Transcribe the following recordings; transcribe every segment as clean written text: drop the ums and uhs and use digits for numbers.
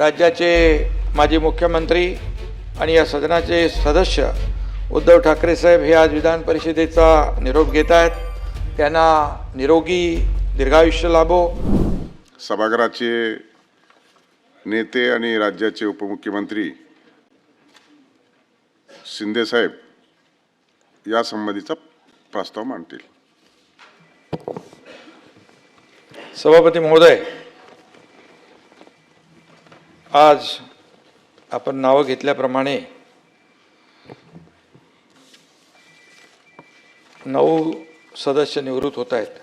राज्याचे माजी मुख्यमंत्री आणि या सदनाचे सदस्य उद्धव ठाकरे साहेब हे आज विधान परिषदेचा निरोप घेत आहेत. त्यांना निरोगी दीर्घायुष्य लाभो. सभागृहाचे नेते आणि राज्याचे उपमुख्यमंत्री शिंदे साहेब या संबंधीचा प्रस्ताव मांडतील. सभापती महोदय, आज आपण नाव घेतल्याप्रमाणे 9 सदस्य निवृत्त होत आहेत.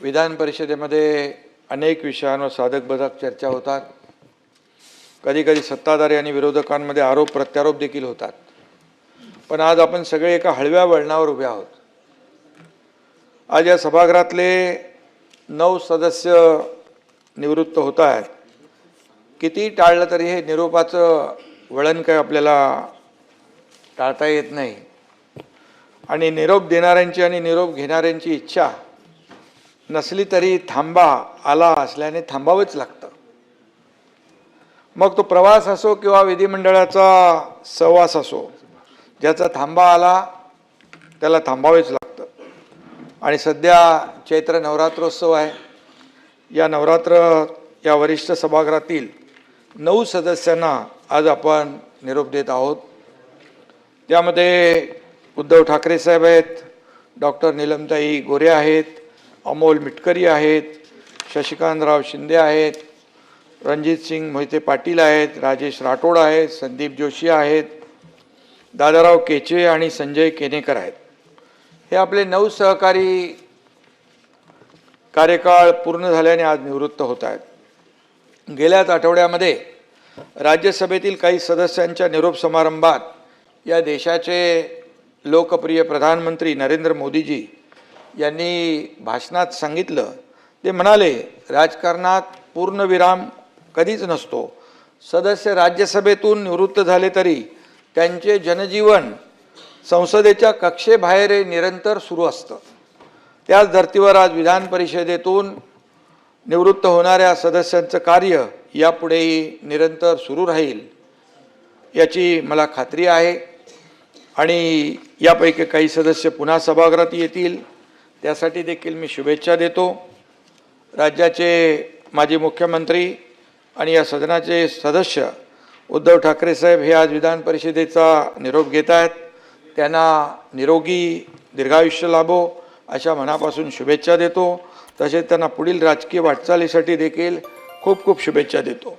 विधान परिषदेमध्ये अनेक विषयांवर साधक-बाधक चर्चा होतात. कधी कधी सत्ताधारी आणि विरोधकांमध्ये आरोप प्रत्यारोप देखील होतात. पण आज आपण सगळे एका हळव्या वळणावर उभे आहोत. आज या सभागृहातले 9 सदस्य निवृत्त होत आहेत. किती टाळलं तरी हे निरोपाचं वळण काय आपल्याला टाळता येत नाही. आणि निरोप देणाऱ्यांची आणि निरोप घेणाऱ्यांची इच्छा नसली तरी थांबा आला असल्याने थांबावंच लागतं. मग तो प्रवास असो किंवा विधिमंडळाचा सहवास असो, ज्याचा थांबा आला त्याला थांबावेच लागतं. आणि सध्या चैत्र नवरात्रोत्सव आहे. या वरिष्ठ सभागृहातील 9 सदस्यांना आज आपण निरोप देत आहोत. त्यामध्ये उद्धव ठाकरे साहेब आहेत, डॉक्टर नीलमताई गोरे आहेत, अमोल मिटकरी आहेत, शशिकांतराव शिंदे आहेत, रणजित सिंग मोहिते पाटील आहेत, राजेश राठोड आहेत, संदीप जोशी आहेत, दादाराव केचे आणि संजय केनेकर आहेत. हे आपले 9 सहकारी कार्यकाळ पूर्ण झाल्याने आज निवृत्त होत आहेत. गेल्याच आठवड्यामध्ये राज्यसभेतील काही सदस्यांच्या निरोप समारंभात या देशाचे लोकप्रिय प्रधानमंत्री नरेंद्र मोदीजी यांनी भाषणात सांगितलं. ते म्हणाले, राजकारणात पूर्णविराम कधीच नसतो. सदस्य राज्यसभेतून निवृत्त झाले तरी त्यांचे जनजीवन संसदेच्या कक्षेबाहेर निरंतर सुरू असतं. त्याच धर्तीवर आज विधान परिषदेतून निवृत्त होणाऱ्या सदस्यांचं कार्य यापुढेही निरंतर सुरू राहील याची मला खात्री आहे. आणि यापैकी काही सदस्य पुन्हा सभागृहात येतील, त्यासाठी देखील मी शुभेच्छा देतो. राज्याचे माजी मुख्यमंत्री आणि या सदनाचे सदस्य उद्धव ठाकरे साहेब हे आज विधान परिषदेचा निरोप घेत आहेत. त्यांना निरोगी दीर्घायुष्य लाभो अशा मनापासून शुभेच्छा देतो. तसेच त्यांना पुढील राजकीय वाटचालीसाठी देखील खूप खूप शुभेच्छा देतो.